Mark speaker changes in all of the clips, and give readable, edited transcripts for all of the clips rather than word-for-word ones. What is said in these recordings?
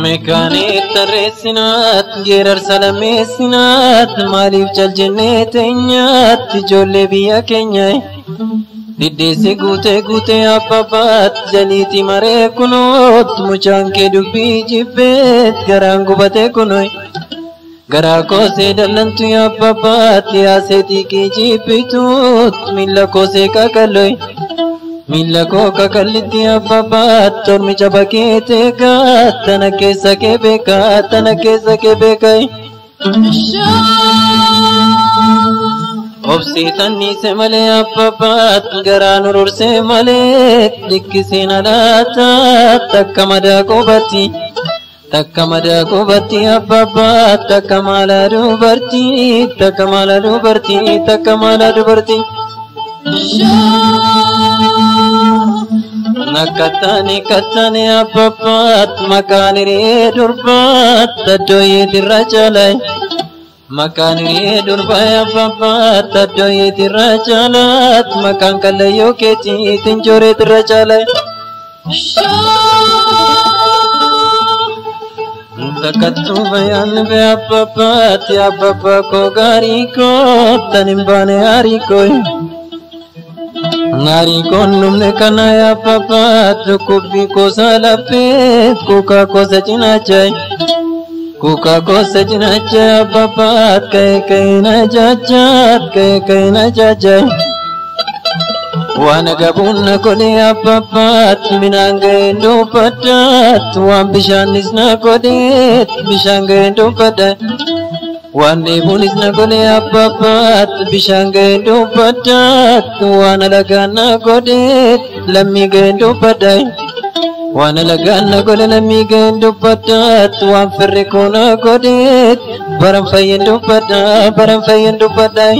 Speaker 1: Mekane tarreesinaat geerar salameessinaat maaliif jaljenee teenyaat ijoollee biyya keenyaa diddeesse guutee abbabaat jaliiti maree kunoot mucaan kee dubbii jibbeet garaan gubatee kunoy garaa koosee dallantu abbabaat yaaseetii kee jibbituut miila koosee kakaloy Mila ko kakaliti abbabaat tormicha bakeete gaat tana keessa kee beekaa obsiitan niise malee abbabaat garaan urursee malee likkiseen alaataat takka madaa qubatti abbabaat takka maalaa dubartii Nakatani abbabaat makaaniree durbaat addooyeetirra caalay makaaniree durbaay abbabaat addooyeetirra caalaat makaan kallayyoo keetiitiin jooreetirra caalay takkattuu bayaan bee abbabaat abbabaa koo gaarii koo tan hin baane haarii koo Nari kon numne kana ya papa tukubbi kosa lapet kuka kosa jinachai papa kai na jajai wana gabunna kole ya papa minange ndo patat wan bishanis na kode bishange ndo patat Wande bunis na gole abbabaat bishange ndo patat wana lagana godet lammi gendo padai wana lagana gole lammi gendo patat wan ferre kona godet baram fayendo padai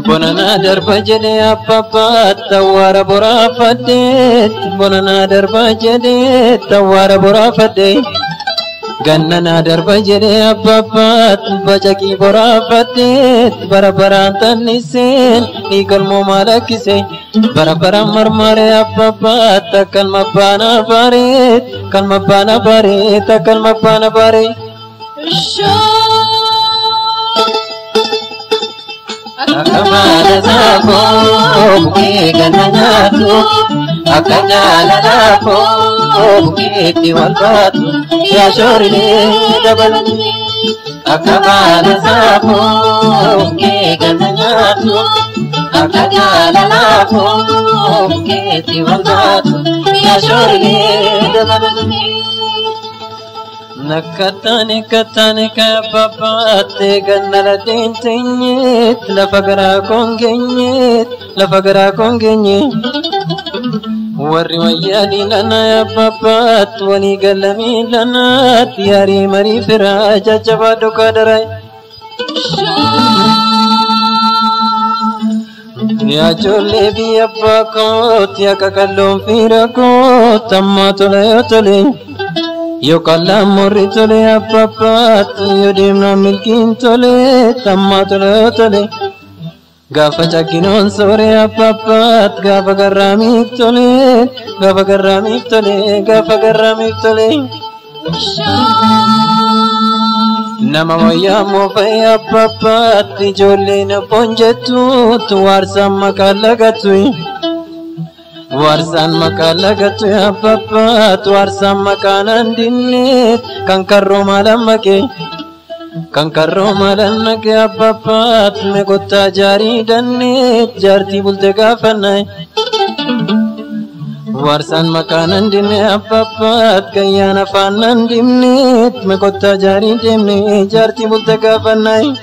Speaker 1: Bonana darba jede abbabaat tawara bora fadet bonana darba jede tawara bora fadet Gannana darba jede abbabaat bajaki bora fadet barabaraan tanniseen ni galmoo malakise barabaraan marmare abbabaat kalma baana bareet Akamala zako bukee gannaatu akanyala lafo bukeetti walbaatu yaa shoorilee dabalanii akamala zako bukee gannaatu akanyala lafo bukeetti walbaatu yaa shoorilee dabalanii Nakatani ka babate gannala dintinyet la fagara kongenye warri wayyani lana ya babat wani galami lana tiyari mari fira jajaba dokadarai Ya jolle bi abba ko tiya kakallon fira ko tamma tole Yo kallam morri tole abbabaat yo deemna milkiin tole tamma tole Gaafa chakkinoon soore abbabaat gaafa garraamiif tole Nama wayyaa moofa'e abbabaat ijoolleen abboon jettuut waarsaan maqaan lagattu Warsan makala gatu ya papa warsan makanan dinnet kan karro malamake ya papa me gotta jari dannet jarti bulte gafanai warsan makanan dinnet ya papa kayana fanan dinnet me gotta jari demne jarti bulte gafanai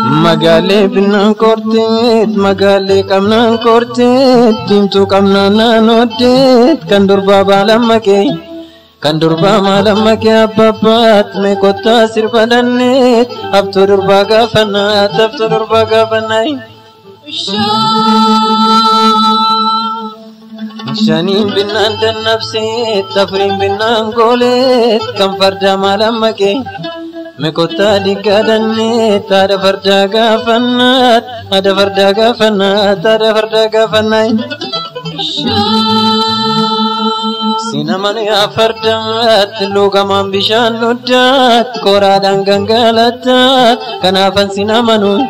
Speaker 1: Magale binan kortet magale kamnan kortet dimtu kamnan nanodet kandurba malamake abbabaat me kotta sirbadannet abtu durba gafanai shanin binan dan nafset tafrin binan golet kam farda malamake Mekota digadanne tada farda gafannat ada farda gafannat ada farda gafannai Sinaman ya fardat lugaman bishan ludat koradan gangalatat kanafan sinamanu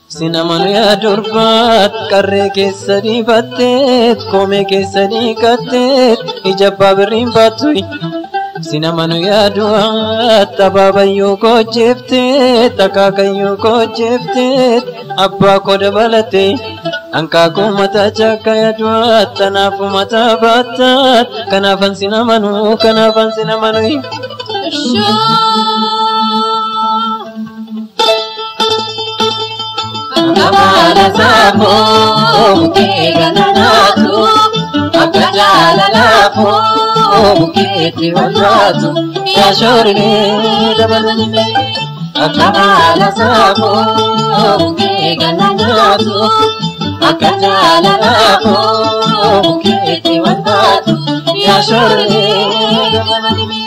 Speaker 1: Sinamanu ya durbat karre keessa dibatet kome keessa dikatet ijabba birrin batui Sinamanu ya duat tababayyu ko jefte takakayyu ko jefte abba ko dabalate Angka ko mata chaka ya duat tanafu mata batat kanafan sinamanu
Speaker 2: Kamala sapo ke ganatu akajala lapo ke tiwalatu ya shorne dabalme Kamala sapo ke ganatu akajala lapo ke tiwalatu ya shorne dabalme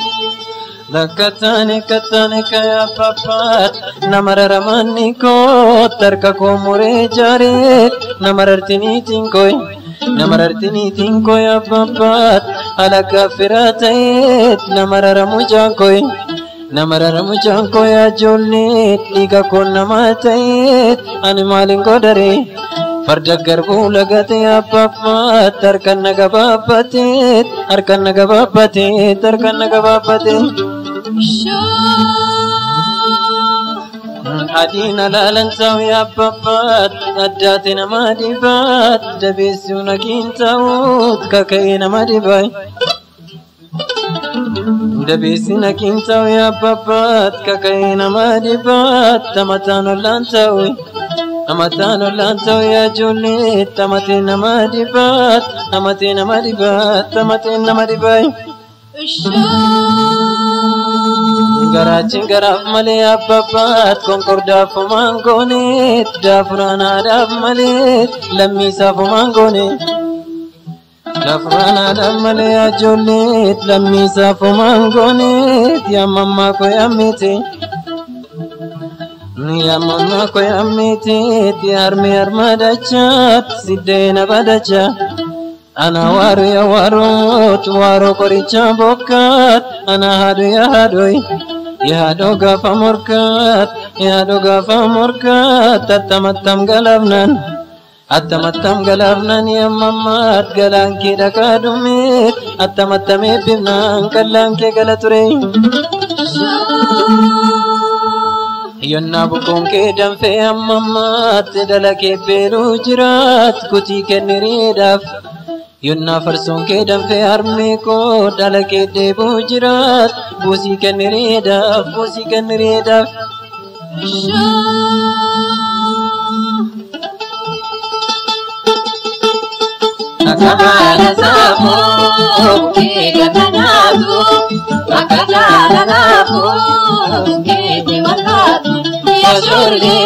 Speaker 2: Lakatane kaya papat namararamani ko tarka ko mure jare namarartini tinkoy ya papat alaka firatait namararamu jankoy ya jolnet liga ko namatait animalin ko dare farda garbu lagate ya papat tarkan nagabapate Adina lalan tahu ya papat adate nama dibat dabesu nakin tahu kakai nama dibai dabesi nakin tahu ya papat kakai nama dibat tamatano lantau ya juli tamatin nama dibat Garacin garaf male apapat konkorda fumangonet dafurana daf male lamisa fumangonet dafurana daf male ajolet lamisa fumangonet ya mama ko yamete ti arme armadachat sidena badacha Ana waru ya waro koricha bokat ana hadu ya hadoi ya hado gafa murkat atamatam galabnan ya mamat galan ki dakadumit atamatame bimnan kallan ke galature Yonna bukon ke damfe ammamat dalake beru jirat kuti kenridaf Yonna farson ke damfe arme ko dalake debu jirat busi kenridaf Kamala sapo ke ganatu akajala lapo ke tiwalatu ya shorne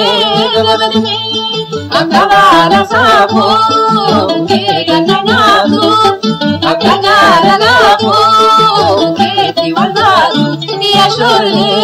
Speaker 2: dabalme Kamala sapo ke ganatu akajala lapo ke tiwalatu ya shorne